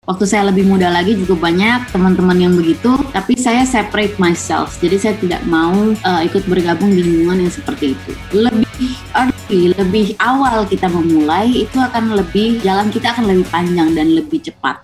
Waktu saya lebih muda lagi juga banyak teman-teman yang begitu, tapi saya separate myself. Jadi saya tidak mau ikut bergabung di lingkungan yang seperti itu. Lebih early, lebih awal kita memulai, itu akan lebih, jalan kita akan lebih panjang dan lebih cepat.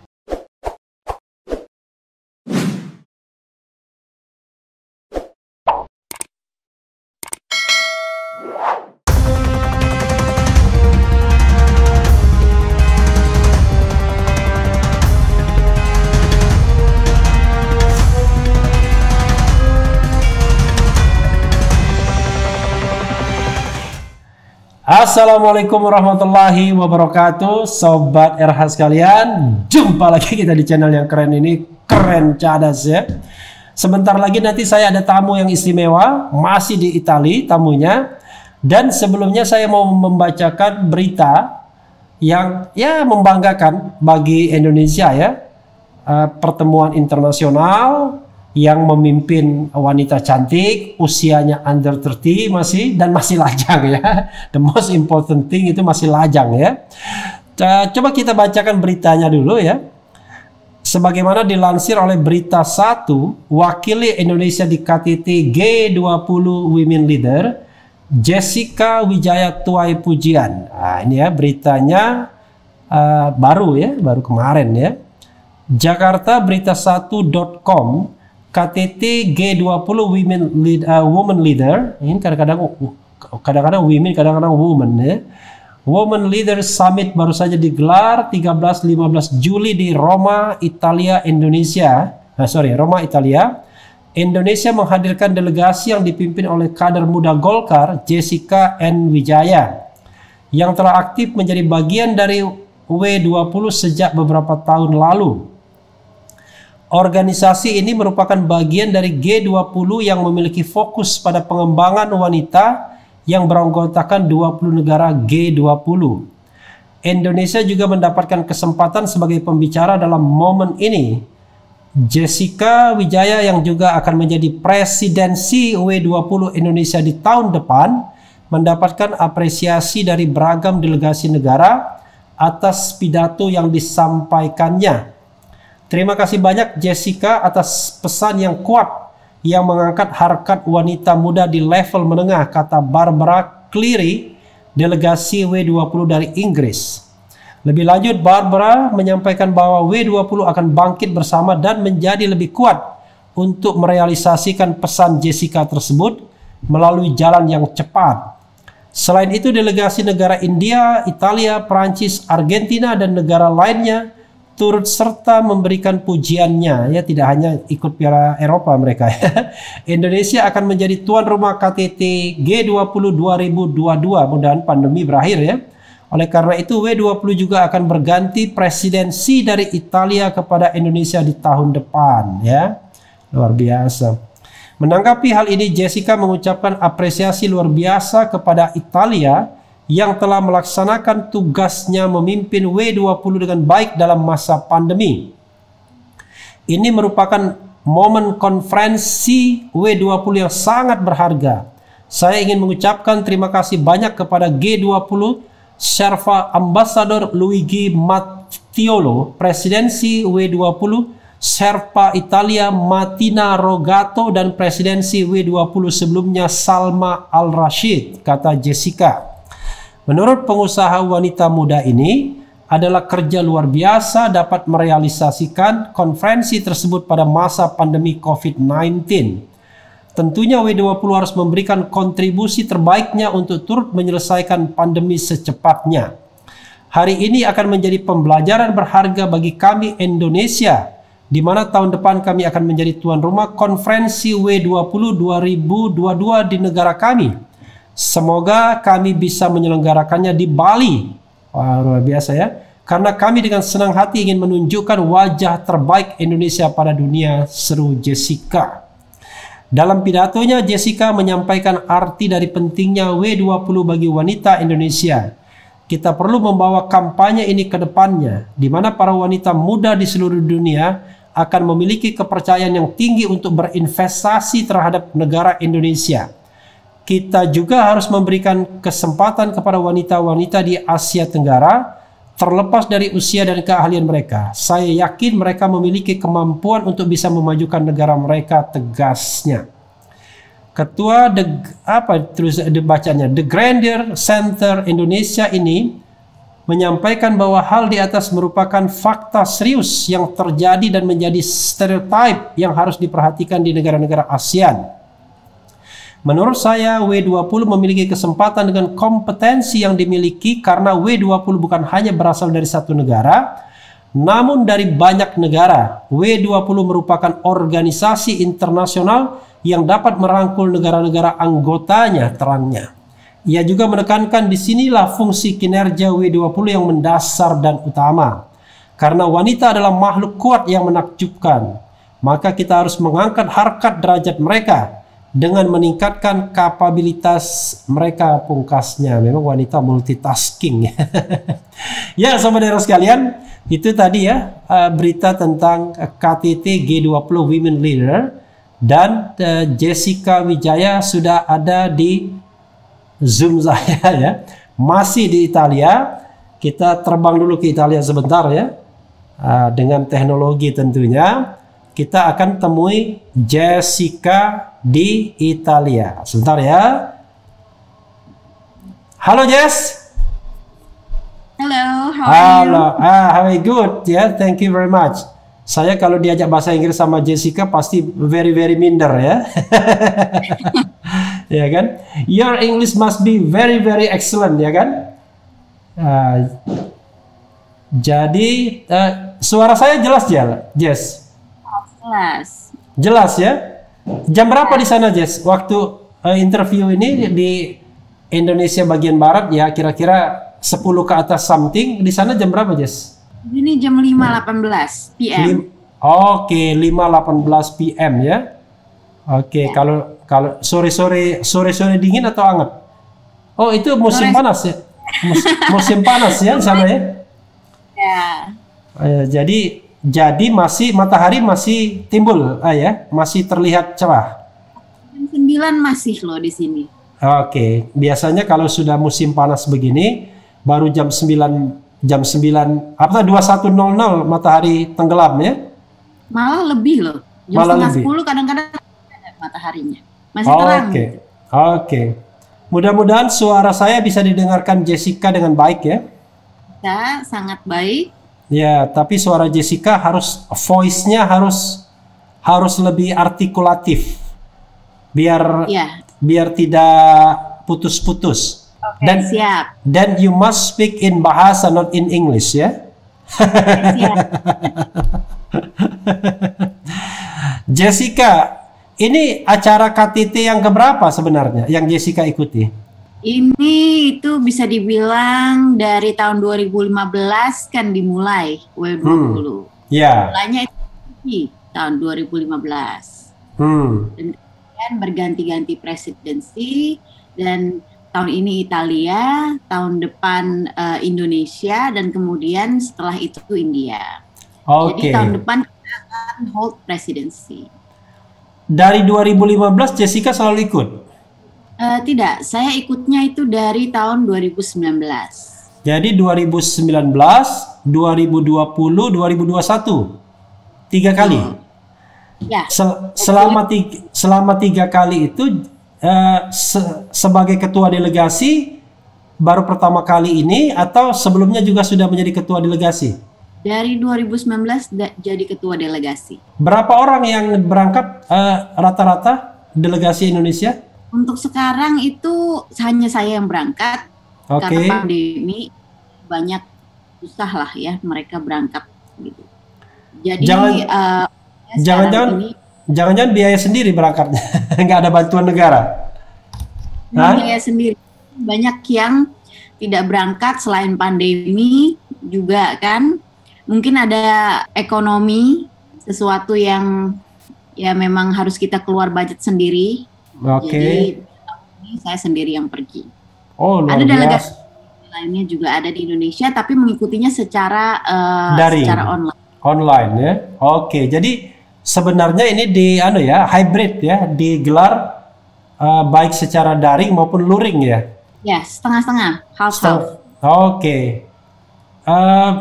Assalamualaikum warahmatullahi wabarakatuh, Sobat RH sekalian. Jumpa lagi kita di channel yang keren ini, Keren Cadas ya. Sebentar lagi nanti saya ada tamu yang istimewa, masih di Italia tamunya. Dan sebelumnya saya mau membacakan berita yang ya membanggakan bagi Indonesia ya. Pertemuan internasional yang memimpin wanita cantik, usianya under 30 masih lajang ya. The most important thing itu masih lajang ya. Coba kita bacakan beritanya dulu ya. Sebagaimana dilansir oleh Berita 1, wakili Indonesia di KTT G20 Women Leader, Jessica Wijaya Tuai Pujian. Nah, ini ya beritanya baru kemarin ya. Jakarta Berita1.com, KTT G20 Women Leader, ini kadang-kadang women, kadang-kadang woman ya. Women Leader Summit baru saja digelar 13-15 Juli di Roma, Italia, Indonesia. Roma, Italia. Indonesia menghadirkan delegasi yang dipimpin oleh kader muda Golkar, Jessica N. Wijaya, yang telah aktif menjadi bagian dari W20 sejak beberapa tahun lalu. Organisasi ini merupakan bagian dari G20 yang memiliki fokus pada pengembangan wanita yang beranggotakan 20 negara G20. Indonesia juga mendapatkan kesempatan sebagai pembicara dalam momen ini. Jessica Wijaya yang juga akan menjadi presidensi W20 Indonesia di tahun depan mendapatkan apresiasi dari beragam delegasi negara atas pidato yang disampaikannya. Terima kasih banyak Jessica atas pesan yang kuat yang mengangkat harkat wanita muda di level menengah, kata Barbara Cleary, delegasi W20 dari Inggris. Lebih lanjut, Barbara menyampaikan bahwa W20 akan bangkit bersama dan menjadi lebih kuat untuk merealisasikan pesan Jessica tersebut melalui jalan yang cepat. Selain itu, delegasi negara India, Italia, Prancis, Argentina, dan negara lainnya turut serta memberikan pujiannya ya, tidak hanya ikut Piala Eropa mereka ya. Indonesia akan menjadi tuan rumah KTT G20 2022, mudah-mudahan pandemi berakhir ya. Oleh karena itu W20 juga akan berganti presidensi dari Italia kepada Indonesia di tahun depan ya. Luar biasa. Menanggapi hal ini, Jessica mengucapkan apresiasi luar biasa kepada Italia yang telah melaksanakan tugasnya memimpin W20 dengan baik dalam masa pandemi. Ini merupakan momen konferensi W20 yang sangat berharga. Saya ingin mengucapkan terima kasih banyak kepada G20 Sherpa Ambassador Luigi Mattiolo, presidensi W20 Sherpa Italia Martina Rogato, dan presidensi W20 sebelumnya Salma Al-Rashid, kata Jessica. Menurut pengusaha wanita muda ini, adalah kerja luar biasa dapat merealisasikan konferensi tersebut pada masa pandemi COVID-19. Tentunya W20 harus memberikan kontribusi terbaiknya untuk turut menyelesaikan pandemi secepatnya. Hari ini akan menjadi pembelajaran berharga bagi kami Indonesia, di mana tahun depan kami akan menjadi tuan rumah konferensi W20 2022 di negara kami. Semoga kami bisa menyelenggarakannya di Bali. Wah, luar biasa ya. Karena kami dengan senang hati ingin menunjukkan wajah terbaik Indonesia pada dunia, seru Jessica. Dalam pidatonya, Jessica menyampaikan arti dari pentingnya W20 bagi wanita Indonesia. Kita perlu membawa kampanye ini ke depannya, di mana para wanita muda di seluruh dunia akan memiliki kepercayaan yang tinggi untuk berinvestasi terhadap negara Indonesia. Kita juga harus memberikan kesempatan kepada wanita-wanita di Asia Tenggara Terlepas dari usia dan keahlian mereka, saya yakin mereka memiliki kemampuan untuk bisa memajukan negara mereka, tegasnya. Ketua The Grandeur Center Indonesia ini menyampaikan bahwa hal di atas merupakan fakta serius yang terjadi dan menjadi stereotip yang harus diperhatikan di negara-negara ASEAN. Menurut saya, W20 memiliki kesempatan dengan kompetensi yang dimiliki karena W20 bukan hanya berasal dari satu negara, namun dari banyak negara. W20 merupakan organisasi internasional yang dapat merangkul negara-negara anggotanya, terangnya. Ia juga menekankan disinilah fungsi kinerja W20 yang mendasar dan utama. Karena wanita adalah makhluk kuat yang menakjubkan, maka kita harus mengangkat harkat derajat mereka dengan meningkatkan kapabilitas mereka, pungkasnya. Memang wanita multitasking. Ya, saudara sekalian, itu tadi ya berita tentang KTT G20 Women Leader, dan Jessica Wijaya sudah ada di Zoom saya ya. Masih di Italia. Kita terbang dulu ke Italia sebentar ya. Dengan teknologi tentunya. Kita akan temui Jessica di Italia. Sebentar ya. Halo Jess. Hello, how are you? How are you? Good. Yeah, thank you very much. Saya kalau diajak bahasa Inggris sama Jessica pasti very minder ya. Ya kan? Your English must be very excellent ya kan? Jadi suara saya jelas ya, Jess? Jelas. Jelas ya. Jam berapa di sana, Jess? Waktu interview ini di Indonesia bagian barat ya, kira-kira 10 ke atas something. Di sana jam berapa, Jess? Ini jam 5.18 PM. Oke, 5.18 PM ya. Oke, kalau sore dingin atau hangat? Oh, itu musim panas ya. Musim panas ya di sana ya. Ya. Jadi masih matahari masih timbul ya, masih terlihat cerah. Jam 9 masih loh di sini. Oke, biasanya kalau sudah musim panas begini baru jam 9 apa 21.00 matahari tenggelam ya. Malah lebih loh. Jam setengah 10 kadang-kadang ada mataharinya. Masih terang. Oke. Mudah-mudahan suara saya bisa didengarkan Jessica dengan baik ya. Ya, sangat baik. Ya, tapi suara Jessica voice-nya harus lebih artikulatif. Biar tidak putus-putus. Oke, siap. Dan you must speak in bahasa, not in English ya. Siap. Jessica, ini acara KTT yang keberapa sebenarnya yang Jessica ikuti? Ini itu bisa dibilang dari tahun 2015 kan dimulai W20. Ya. Mulainya itu di tahun 2015. Dan kemudian berganti-ganti presidensi, dan tahun ini Italia, tahun depan Indonesia, dan kemudian setelah itu India. Jadi tahun depan kita akan hold presidency. Dari 2015 Jessica selalu ikut? Tidak, saya ikutnya itu dari tahun 2019. Jadi 2019, 2020, 2021, 3 kali. Ya. Selama 3 kali itu sebagai ketua delegasi baru pertama kali ini atau sebelumnya juga sudah menjadi ketua delegasi? Dari 2019 jadi ketua delegasi. Berapa orang yang berangkat rata-rata delegasi Indonesia? Untuk sekarang itu hanya saya yang berangkat. Karena pandemi banyak susah lah ya mereka berangkat gitu. Jadi jangan-jangan biaya sendiri berangkatnya, nggak ada bantuan negara. Biaya sendiri. Banyak yang tidak berangkat selain pandemi juga kan. Mungkin ada ekonomi, sesuatu yang ya memang harus kita keluar budget sendiri. Jadi ini saya sendiri yang pergi. Luar ada delegasi lainnya juga ada di Indonesia, tapi mengikutinya secara online. Online ya. Oke, jadi sebenarnya ini hybrid ya, digelar baik secara daring maupun luring ya. Ya, setengah-setengah, half-half. Oke. Eh,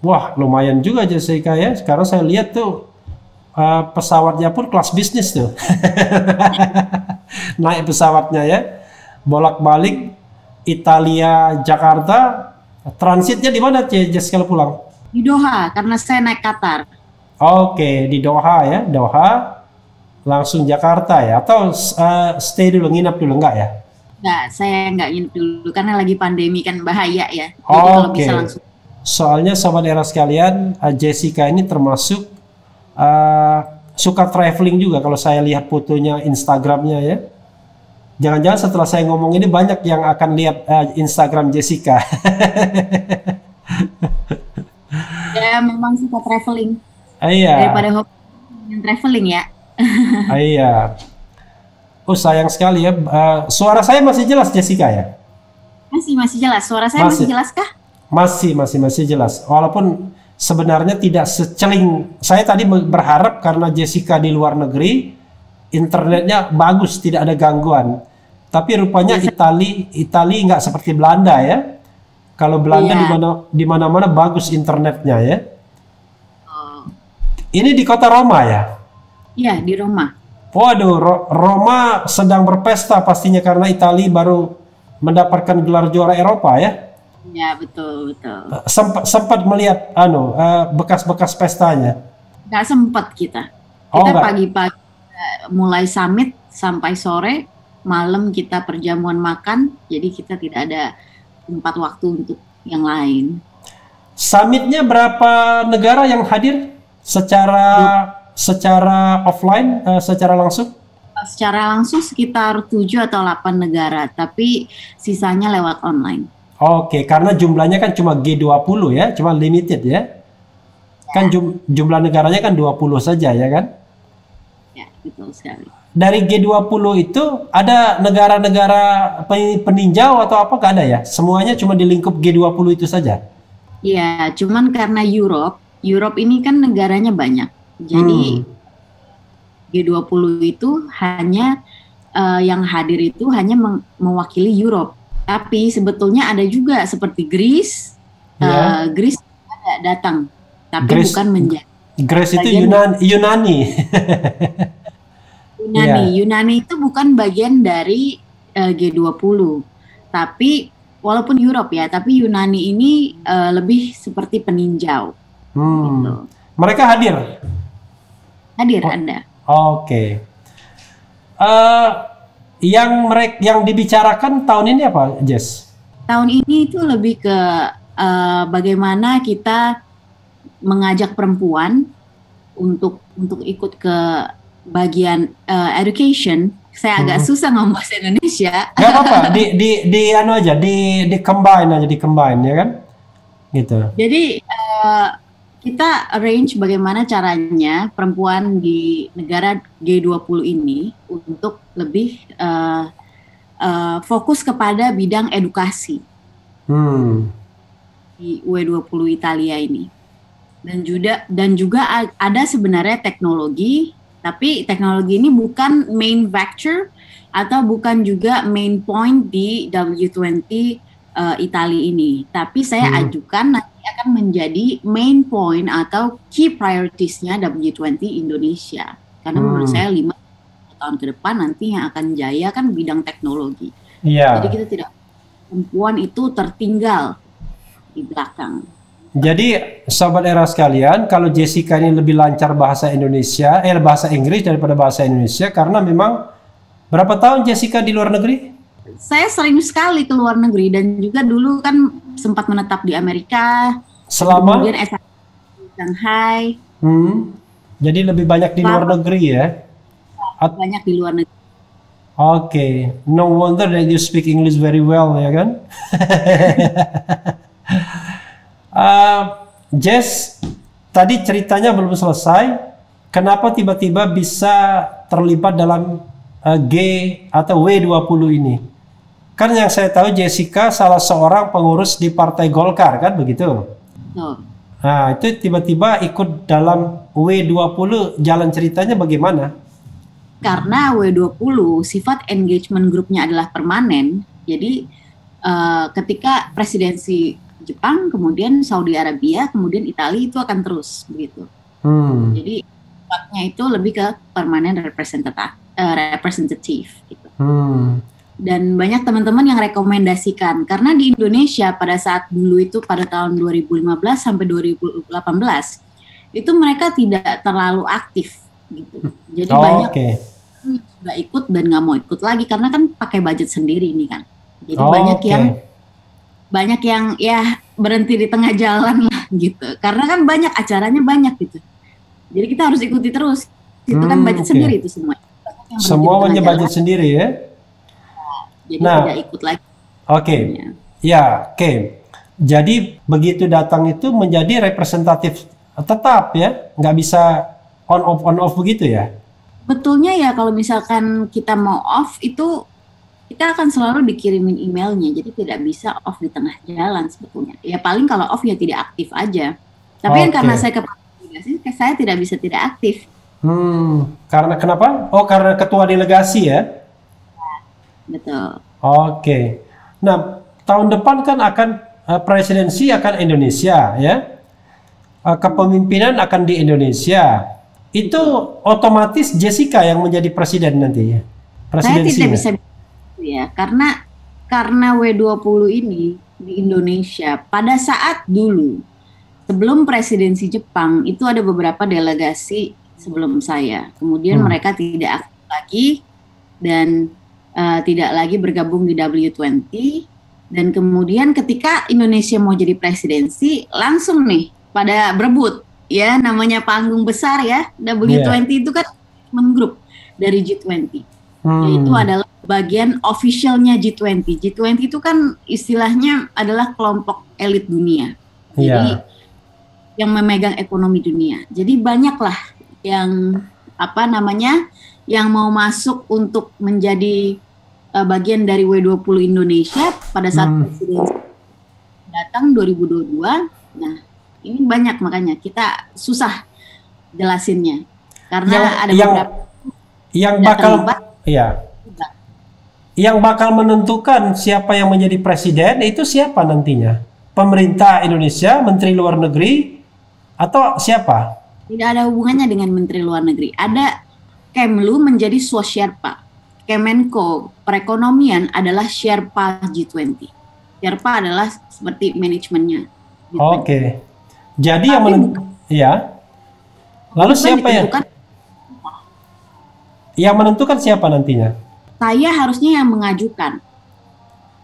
wah, lumayan juga Jessica ya. Sekarang saya lihat tuh pesawatnya pun kelas bisnis tuh. Naik pesawatnya ya. Bolak-balik Italia, Jakarta. Transitnya di mana Jessica pulang? Di Doha, karena saya naik Qatar. Oke, di Doha ya. Doha langsung Jakarta ya. Atau stay dulu, nginap dulu enggak ya? Nggak, saya nggak nginep dulu karena lagi pandemi kan bahaya ya. Jadi kalau Oke. bisa langsung. Soalnya sobat era sekalian, Jessica ini termasuk suka traveling juga kalau saya lihat fotonya Instagramnya ya. Jangan-jangan setelah saya ngomong ini banyak yang akan lihat Instagram Jessica. Ya memang suka traveling Iya, daripada hobi yang traveling ya. iya. Oh sayang sekali ya. Suara saya masih jelas Jessica ya? Masih jelas. Suara saya masih Masih. jelas kah? Masih jelas. Walaupun sebenarnya tidak seceling. Saya tadi berharap karena Jessica di luar negeri, internetnya bagus, tidak ada gangguan. Tapi rupanya Itali nggak seperti Belanda ya. Kalau Belanda Iya. di mana-mana bagus internetnya ya. Oh. Ini di kota Roma ya. Iya, di Roma. Waduh, Roma sedang berpesta pastinya karena Itali baru mendapatkan gelar juara Eropa ya. Ya, betul. Sempat melihat bekas-bekas pestanya. Nggak sempat kita. Oh, Kita nggak. pagi-pagi mulai summit sampai sore, malam kita perjamuan makan, jadi kita tidak ada tempat waktu untuk yang lain. Summitnya berapa negara yang hadir secara offline, secara langsung? Secara langsung sekitar 7 atau 8 negara, tapi sisanya lewat online. Oke, karena jumlahnya kan cuma G20 ya, cuma limited ya. Kan jumlah negaranya kan 20 saja ya kan? Ya, betul sekali. Dari G20 itu ada negara-negara peninjau atau apa nggak ada ya? Semuanya cuma di lingkup G20 itu saja? Ya, cuman karena Europe ini kan negaranya banyak. Jadi G20 itu hanya yang hadir itu hanya mewakili Europe. Tapi sebetulnya ada juga seperti Greece, Ya. Greece ada datang, tapi Greece- bukan menjadi Greece itu bagian- Yunani. Yunani. Iya. Yunani itu bukan bagian dari G20, tapi walaupun Europe ya, tapi Yunani ini lebih seperti peninjau. Gitu. Mereka hadir. Hadir Anda. Oke. Yang dibicarakan tahun ini apa, Jess? Tahun ini itu lebih ke bagaimana kita mengajak perempuan untuk ikut ke bagian education. Saya agak susah ngomong bahasa Indonesia. Gak apa-apa, di combine ya kan? Gitu. Jadi kita arrange bagaimana caranya perempuan di negara G20 ini untuk lebih fokus kepada bidang edukasi di U20 Italia ini. Dan juga ada sebenarnya teknologi, tapi teknologi ini bukan main factor atau bukan juga main point di W20 Italia ini. Tapi saya ajukan nanti akan menjadi main point atau key priorities-nya W20 Indonesia. Karena menurut saya 5 tahun ke depan nanti yang akan jaya kan bidang teknologi. Iya. Jadi kita tidak, perempuan itu tertinggal di belakang. Jadi sobat era sekalian, kalau Jessica ini lebih lancar bahasa Inggris daripada bahasa Indonesia karena memang berapa tahun Jessica di luar negeri? Saya sering sekali ke luar negeri dan juga dulu kan sempat menetap di Amerika. Selama? Kemudian S1 di Shanghai. Jadi lebih banyak di luar negeri ya? Banyak di luar negeri. Oke, no wonder that you speak English very well ya kan? Jess, tadi ceritanya belum selesai. Kenapa tiba-tiba bisa terlibat dalam G atau W20 ini? Kan yang saya tahu Jessica salah seorang pengurus di Partai Golkar kan begitu? Oh. Nah itu tiba-tiba ikut dalam W20, jalan ceritanya bagaimana? Karena W20 sifat engagement grupnya adalah permanen. Jadi ketika presidensi Jepang, kemudian Saudi Arabia, kemudian Italia, itu akan terus begitu. Jadi sifatnya itu lebih ke permanent representative gitu. Dan banyak teman-teman yang rekomendasikan, karena di Indonesia pada saat dulu itu pada tahun 2015 sampai 2018 itu mereka tidak terlalu aktif gitu. Jadi banyak nggak ikut dan nggak mau ikut lagi karena kan pakai budget sendiri ini kan. Jadi banyak yang ya berhenti di tengah jalan lah gitu. Karena kan banyak acaranya banyak gitu. Jadi kita harus ikuti terus. Itu kan budget sendiri itu semua. Semuanya budget sendiri ya. Jadi tidak ikut lagi. Jadi begitu datang itu menjadi representatif tetap ya, nggak bisa on off begitu ya? Betulnya ya kalau misalkan kita mau off itu kita akan selalu dikirimin emailnya, jadi tidak bisa off di tengah jalan sebetulnya. Ya paling kalau off ya tidak aktif aja. Tapi kan karena saya kepala delegasi, saya tidak bisa tidak aktif. Karena kenapa? Oh, karena ketua delegasi ya? Betul. Nah, tahun depan kan akan presidensi akan Indonesia ya? Kepemimpinan akan di Indonesia. Itu otomatis Jessica yang menjadi presiden nanti ya? Saya tidak bisa ya, karena W20 ini di Indonesia pada saat dulu sebelum presidensi Jepang itu ada beberapa delegasi sebelum saya. Kemudian mereka tidak aktif lagi dan tidak lagi bergabung di W20. Dan kemudian ketika Indonesia mau jadi presidensi langsung nih pada berebut. Ya, namanya panggung besar ya, W20 itu kan menggrup dari G20. Yaitu adalah bagian officialnya G20. G20 itu kan istilahnya adalah kelompok elit dunia. Jadi yang memegang ekonomi dunia. Jadi banyaklah yang yang mau masuk untuk menjadi bagian dari W20 Indonesia pada saat presiden datang 2022. Nah, ini banyak, makanya kita susah jelasinnya karena ada beberapa yang bakal menentukan siapa yang menjadi presiden itu siapa nantinya? Pemerintah Indonesia, Menteri Luar Negeri, atau siapa? Tidak ada hubungannya dengan Menteri Luar Negeri. Ada Kemlu menjadi Sosherpa. Kemenko Perekonomian adalah Sherpa G20. Sherpa adalah seperti manajemennya. Jadi lalu siapa yang menentukan siapa nantinya? Saya harusnya yang mengajukan.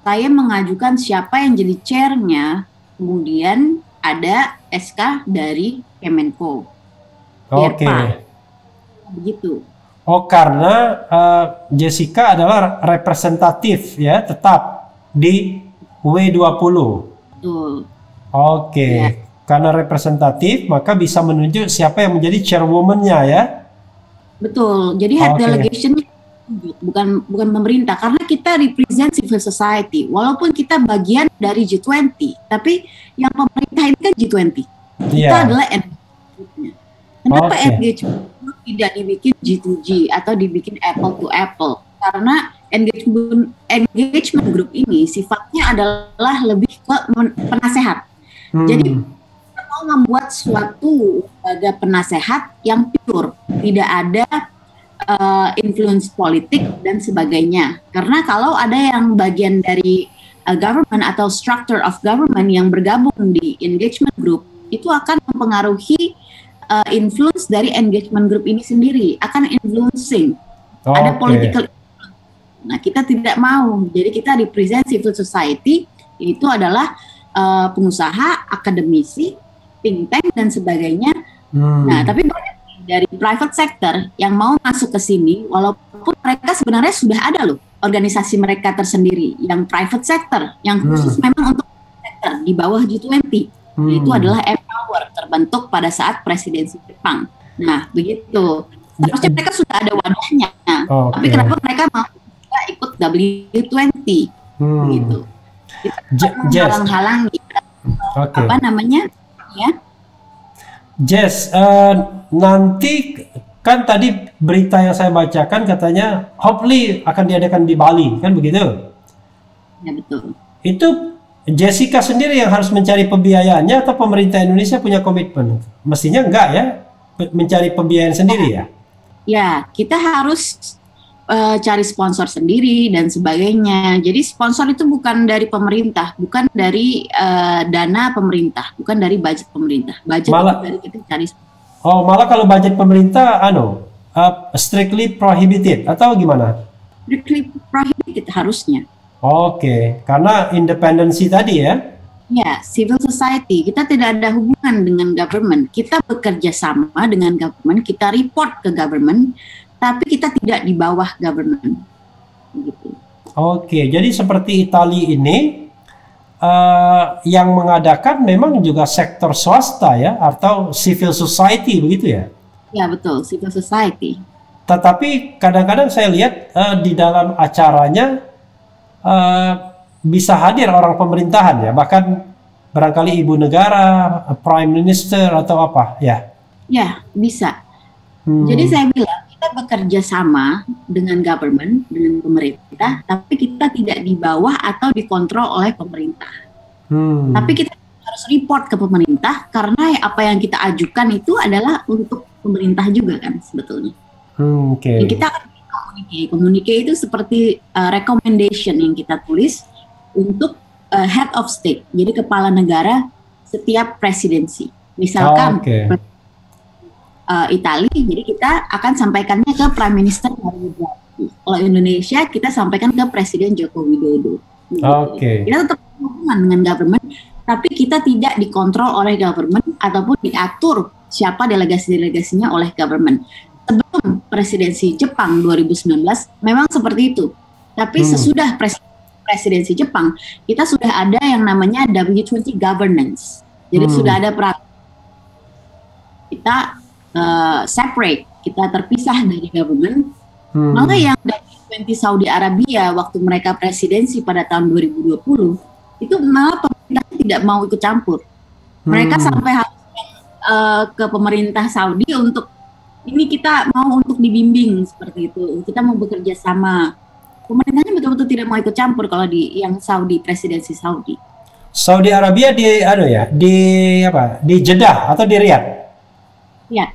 Saya mengajukan siapa yang jadi chairnya, kemudian ada SK dari Kemenko. Begitu. Karena Jessica adalah representatif ya, tetap di W20. Betul. Karena representatif maka bisa menunjuk siapa yang menjadi chairwoman-nya ya. Betul. Jadi head delegation bukan pemerintah, karena kita represent civil society. Walaupun kita bagian dari G20, tapi yang pemerintah ini kan G20. Kita adalah engagement. Kenapa engagement tidak dibikin G2G atau dibikin apple to apple? Karena engagement group ini sifatnya adalah lebih ke penasehat. Jadi kita mau membuat suatu lembaga penasehat yang pure, tidak ada influence politik dan sebagainya. Karena kalau ada yang bagian dari government atau structure of government yang bergabung di engagement group, itu akan mempengaruhi influence dari engagement group ini sendiri, akan influencing. Ada political. Nah, kita tidak mau. Jadi kita represent civil society, itu adalah pengusaha, akademisi, think tank dan sebagainya. Nah, tapi dari private sector yang mau masuk ke sini, walaupun mereka sebenarnya sudah ada loh organisasi mereka tersendiri, yang private sector, yang khusus memang untuk sector di bawah G20. Itu adalah Empower, terbentuk pada saat presidensi Jepang. Nah, begitu. Seharusnya mereka sudah ada wadahnya. Tapi kenapa mereka mau ikut W20? Gitu. Halang-halangi Jess, nanti kan tadi berita yang saya bacakan katanya hopefully akan diadakan di Bali, kan begitu? Ya, betul. Itu Jessica sendiri yang harus mencari pembiayaannya atau pemerintah Indonesia punya komitmen? Mestinya enggak ya, mencari pembiayaan sendiri ya? Ya, kita harus cari sponsor sendiri dan sebagainya. Jadi sponsor itu bukan dari pemerintah, bukan dari dana pemerintah, bukan dari budget pemerintah. Budget Malah, itu dari kita cari. oh malah kalau budget pemerintah, strictly prohibited atau gimana? Strictly prohibited harusnya. Oke, karena independensi tadi ya? Ya, civil society. Kita tidak ada hubungan dengan government. Kita bekerja sama dengan government, kita report ke government, tapi kita tidak di bawah government. Gitu. Oke, jadi seperti Italia ini, yang mengadakan memang juga sektor swasta ya, atau civil society begitu ya? Ya, betul, civil society. Tetapi kadang-kadang saya lihat di dalam acaranya bisa hadir orang pemerintahan ya, bahkan barangkali ibu negara, prime minister atau apa ya? Ya, bisa. Jadi saya bilang kita bekerja sama dengan government, dengan pemerintah, tapi kita tidak di bawah atau dikontrol oleh pemerintah. Tapi kita harus report ke pemerintah karena apa yang kita ajukan itu adalah untuk pemerintah juga kan sebetulnya. Okay. Kita akan komunike itu seperti recommendation yang kita tulis untuk head of state, jadi kepala negara setiap presidensi. Misalkan Italia, jadi kita akan sampaikannya ke Prime Minister Mario Draghi. Kalau Indonesia, kita sampaikan ke Presiden Joko Widodo. Kita tetap hubungan dengan government, tapi kita tidak dikontrol oleh government ataupun diatur siapa delegasi-delegasinya oleh government. Sebelum presidensi Jepang 2019 memang seperti itu. Tapi sesudah presidensi Jepang, kita sudah ada yang namanya W20 governance. Jadi sudah ada peraturan. Kita separate, kita terpisah dari government. Malah yang W20 Saudi Arabia waktu mereka presidensi pada tahun 2020, itu malah pemerintah tidak mau ikut campur. Mereka sampai harus ke pemerintah Saudi untuk ini kita mau untuk dibimbing seperti itu. Kita mau bekerja sama. Pemerintahnya betul-betul tidak mau ikut campur kalau di yang Saudi, presidensi Saudi. Saudi Arabia di Jeddah atau di Riyadh? Ya.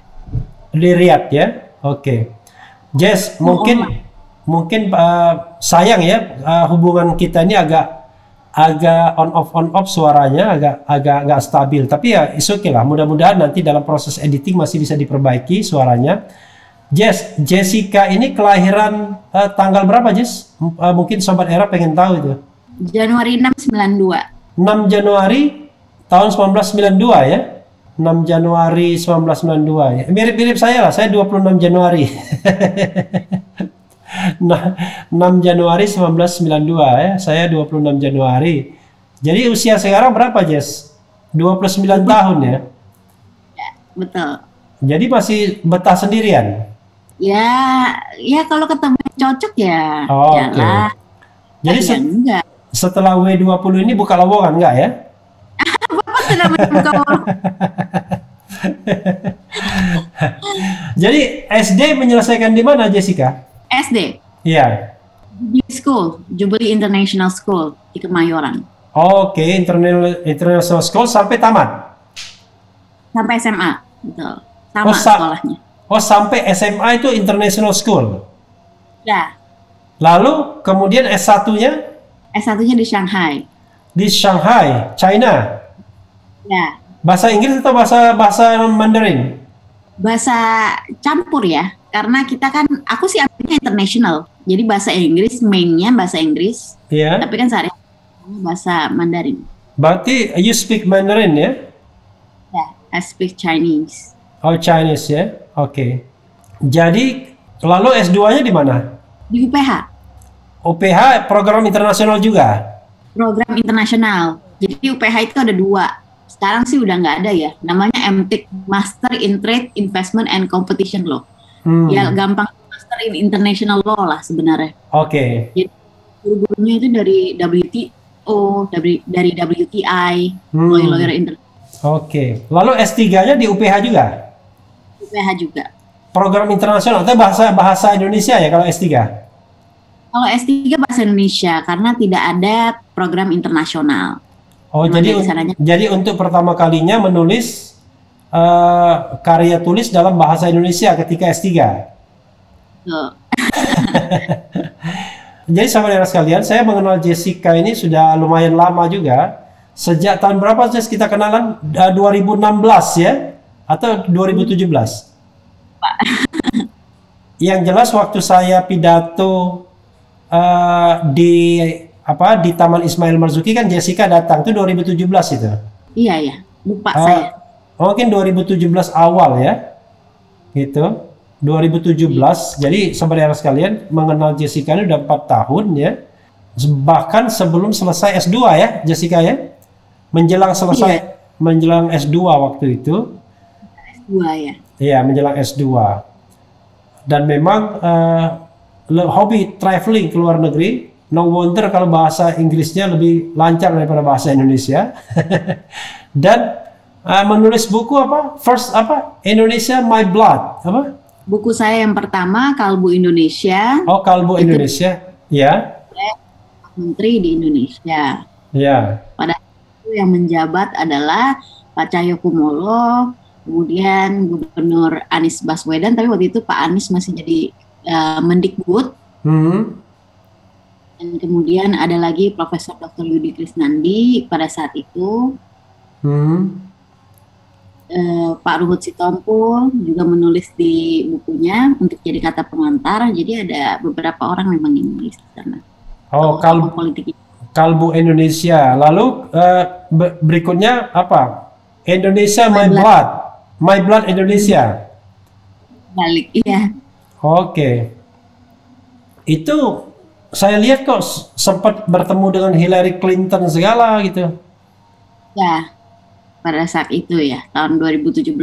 Di Riyadh ya. Oke. Jess, mungkin sayang ya hubungan kita ini agak on off suaranya agak nggak stabil, tapi ya it's okay lah, mudah-mudahan nanti dalam proses editing masih bisa diperbaiki suaranya. Jessica ini kelahiran tanggal berapa Jess? Mungkin Sobat Era pengen tahu itu. Januari 692. 6 Januari tahun 1992 ya. 6 Januari 1992 ya. Mirip-mirip saya lah, saya 26 Januari. Nah, 6 Januari 1992 ya, saya 26 Januari. Jadi usia sekarang berapa, Jess? 29 tahun ya? Ya, betul. Jadi masih betah sendirian? Ya kalau ketemu yang cocok ya jalan. Okay. Jadi enggak. Setelah W20 ini buka lowongan enggak ya? Bapak sudah buka lowongan. Jadi SD menyelesaikan di mana, Jessica? SD. Iya. Jubilee International School di Kemayoran. Oke, International School sampai tamat. Sampai SMA, betul. Sama sekolahnya. Oh, sampai SMA itu International School. Ya. Lalu kemudian S1-nya? S1-nya di Shanghai. Di Shanghai, China. Ya. Bahasa Inggris atau bahasa Mandarin? Bahasa campur ya. Karena kita kan, aku sih ambilnya international. Jadi bahasa Inggris, mainnya bahasa Inggris. Iya. Tapi kan sehari bahasa Mandarin. Berarti you speak Mandarin ya? Ya, I speak Chinese. Oh, Chinese ya? Oke. Jadi, lalu S2-nya di mana? Di UPH. UPH program internasional juga? Program internasional. Jadi UPH itu ada 2. Sekarang sih udah nggak ada ya. Namanya MTIC, Master in Trade, Investment and Competition Law. Ya gampang, Master in International Law lah sebenarnya. Oke. Jadi guru-gurunya itu dari WTO, dari WTI, lawyer internasional. Oke. Lalu S3-nya di UPH juga? UPH juga. Program internasional atau bahasa Indonesia ya kalau S3? Kalau S3 bahasa Indonesia karena tidak ada program internasional. Oh, Memang dari sananya. jadi untuk pertama kalinya menulis karya tulis dalam bahasa Indonesia ketika S3. Tuh. Jadi saudara sekalian, saya mengenal Jessica ini sudah lumayan lama juga. Sejak tahun berapa Jess kita kenalan? 2016 ya? Atau 2017? Yang jelas waktu saya pidato di Taman Ismail Marzuki kan Jessica datang tuh 2017 itu. Iya ya, lupa saya. Mungkin 2017 awal ya. Gitu. 2017. Jadi saudara sekalian mengenal Jessica ini udah 4 tahun ya. Bahkan sebelum selesai S2 ya Jessica ya. Menjelang selesai menjelang S2 waktu itu. S2 ya. Iya, menjelang S2. Dan memang hobi traveling ke luar negeri. No wonder kalau bahasa Inggrisnya lebih lancar daripada bahasa Indonesia. Dan menulis buku apa? First apa? Indonesia My Blood. Apa? Buku saya yang pertama, Kalbu Indonesia. Oh, Kalbu Indonesia. Ya. Menteri di Indonesia. Ya. Pada itu yang menjabat adalah Pak Cahyokumolo, kemudian Gubernur Anies Baswedan, tapi waktu itu Pak Anies masih jadi Mendikbud. Dan kemudian ada lagi Profesor Dr. Yudi Krisnandi pada saat itu. Pak Ruhut Sitompul juga menulis di bukunya untuk jadi kata pengantar. Jadi ada beberapa orang memang yang menulis di sana. Oh, politik. Kalbu Indonesia. Lalu berikutnya apa? Indonesia My Blood. My Blood Indonesia. Balik, iya. Oke. Itu saya lihat kok sempat bertemu dengan Hillary Clinton segala gitu. Ya. Pada saat itu ya, tahun 2017-2018.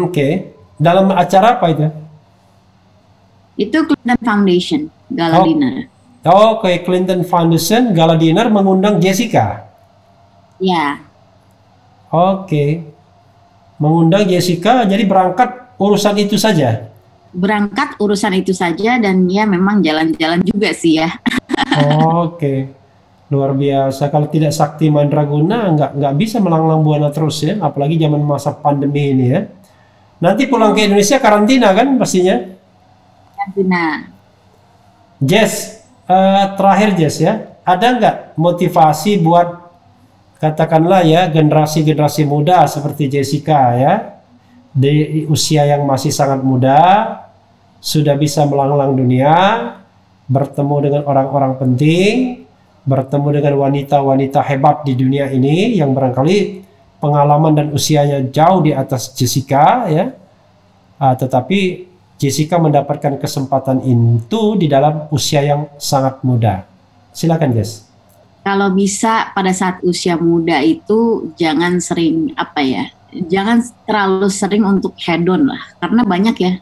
Oke. Dalam acara apa itu? Itu Clinton Foundation, Gala Dinner. Oke, Clinton Foundation, Gala Dinner mengundang Jessica. Ya. Oke. Mengundang Jessica, jadi berangkat urusan itu saja? Berangkat urusan itu saja, dan ya memang jalan-jalan juga sih ya. Oke. Luar biasa. Kalau tidak sakti mandraguna nggak bisa melanglang buana terus ya, apalagi zaman masa pandemi ini ya. Nanti pulang ke Indonesia karantina kan pastinya? Karantina. Jess, terakhir Jess ya, ada nggak motivasi buat katakanlah ya generasi muda seperti Jessica ya, di usia yang masih sangat muda, sudah bisa melanglang dunia, bertemu dengan orang-orang penting, bertemu dengan wanita-wanita hebat di dunia ini yang barangkali pengalaman dan usianya jauh di atas Jessica ya, tetapi Jessica mendapatkan kesempatan itu di dalam usia yang sangat muda. Silakan Jess. Kalau bisa pada saat usia muda itu jangan sering jangan terlalu sering untuk hedon lah, karena banyak ya.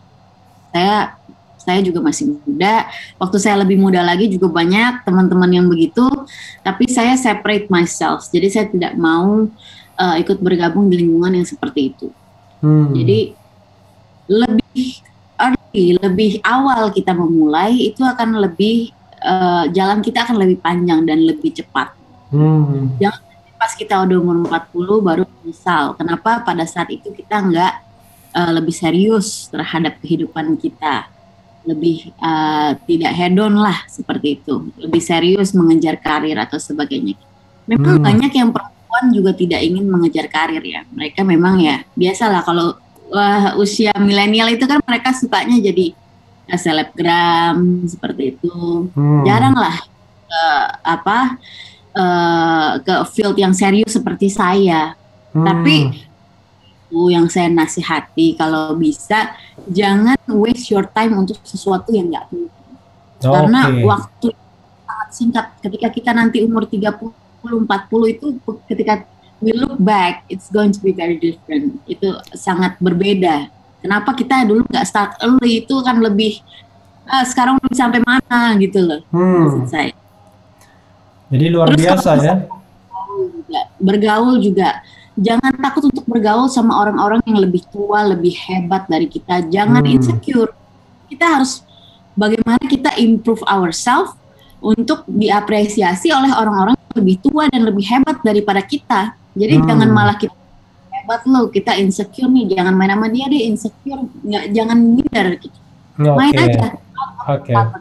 Saya juga masih muda, waktu saya lebih muda lagi juga banyak teman-teman yang begitu, tapi saya separate myself, jadi saya tidak mau ikut bergabung di lingkungan yang seperti itu. Jadi lebih awal kita memulai, itu akan lebih, jalan kita akan lebih panjang dan lebih cepat. Jangan pas kita udah umur 40 baru menyesal, kenapa pada saat itu kita nggak lebih serius terhadap kehidupan kita, lebih tidak hedon lah seperti itu, lebih serius mengejar karir atau sebagainya. Memang banyak yang perempuan juga tidak ingin mengejar karir ya, mereka memang ya biasalah kalau usia milenial itu kan mereka sukanya jadi selebgram seperti itu, jarang lah ke field yang serius seperti saya. Tapi yang saya nasihati, kalau bisa jangan waste your time untuk sesuatu yang nggak penting. Karena waktu sangat singkat, ketika kita nanti umur 30, 40 itu, ketika we look back, it's going to be very different. Itu sangat berbeda. Kenapa kita dulu nggak start early, itu kan lebih, sekarang udah sampai mana gitu loh, maksud saya. Jadi luar biasa ya. Bergaul juga. Jangan takut untuk bergaul sama orang-orang yang lebih tua, lebih hebat dari kita. Jangan insecure. Kita harus bagaimana kita improve ourselves untuk diapresiasi oleh orang-orang lebih tua dan lebih hebat daripada kita. Jadi jangan malah kita hebat loh, kita insecure nih, jangan main sama dia deh, insecure, jangan minder gitu. Main aja.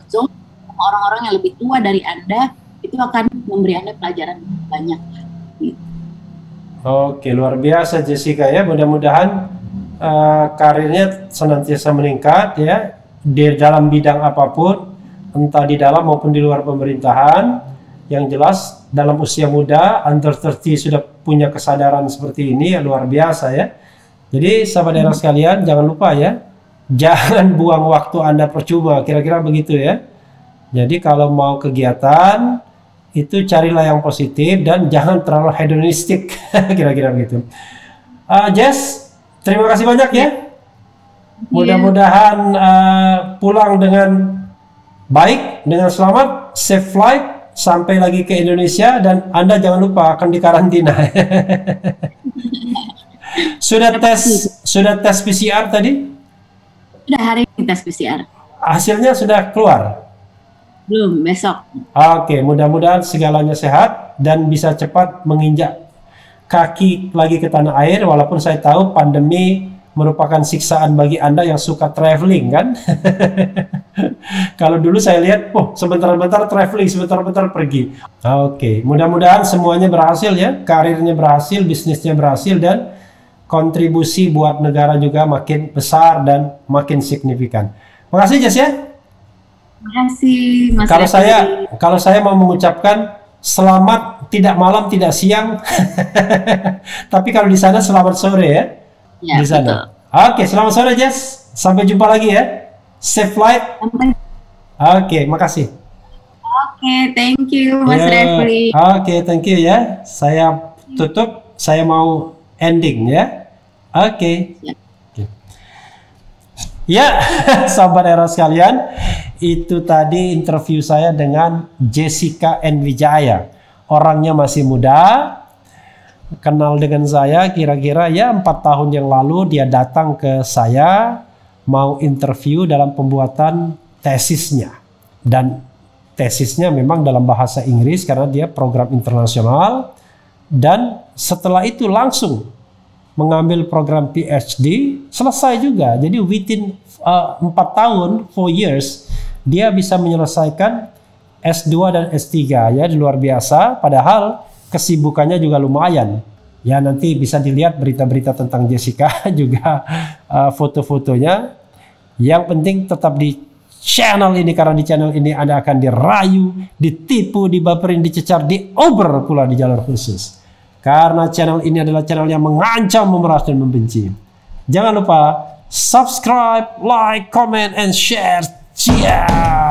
Zone sama orang-orang yang lebih tua dari Anda, itu akan memberi Anda pelajaran banyak. Gitu. Oke, luar biasa Jessica ya. Mudah-mudahan karirnya senantiasa meningkat ya di dalam bidang apapun, entah di dalam maupun di luar pemerintahan. Yang jelas dalam usia muda, under 30 sudah punya kesadaran seperti ini ya, luar biasa ya. Jadi sahabat daerah sekalian, jangan lupa ya, jangan buang waktu Anda percuma, kira-kira begitu ya. Jadi kalau mau kegiatan itu carilah yang positif dan jangan terlalu hedonistik, kira-kira begitu. Jess, terima kasih banyak ya. Mudah-mudahan pulang dengan baik, dengan selamat, safe flight, sampai lagi ke Indonesia, dan Anda jangan lupa akan dikarantina. Sudah tes PCR tadi? Sudah, hari ini tes PCR. Hasilnya sudah keluar? Belum, besok. Oke, mudah-mudahan segalanya sehat dan bisa cepat menginjak kaki lagi ke tanah air, walaupun saya tahu pandemi merupakan siksaan bagi Anda yang suka traveling kan. Kalau dulu saya lihat, sebentar-bentar traveling, sebentar-bentar pergi. Oke, mudah-mudahan semuanya berhasil ya, karirnya berhasil, bisnisnya berhasil, dan kontribusi buat negara juga makin besar dan makin signifikan. Makasih Jess ya. Makasih Mas. Kalau saya mau mengucapkan selamat tidak malam tidak siang, tapi kalau di sana selamat sore ya. Di sana. Oke, selamat sore Jess. Sampai jumpa lagi ya. Safe flight. Oke, makasih. Oke, thank you Mas Refli. Oke, thank you ya. Saya tutup. Saya mau ending ya. Oke. Ya, sahabat era sekalian, itu tadi interview saya dengan Jessica N. Wijaya. Orangnya masih muda. Kenal dengan saya kira-kira ya 4 tahun yang lalu. Dia datang ke saya mau interview dalam pembuatan tesisnya, dan tesisnya memang dalam bahasa Inggris karena dia program internasional, dan setelah itu langsung mengambil program PhD, selesai juga. Jadi within 4 tahun, 4 years, dia bisa menyelesaikan S2 dan S3 ya, luar biasa. Padahal kesibukannya juga lumayan. Ya, nanti bisa dilihat berita-berita tentang Jessica juga, foto-fotonya. Yang penting tetap di channel ini, karena di channel ini Anda akan dirayu, ditipu, dibaperin, dicecar, dioper pula di jalur khusus. Karena channel ini adalah channel yang mengancam, memeras, dan membenci. Jangan lupa subscribe, like, comment, and share. Ciao.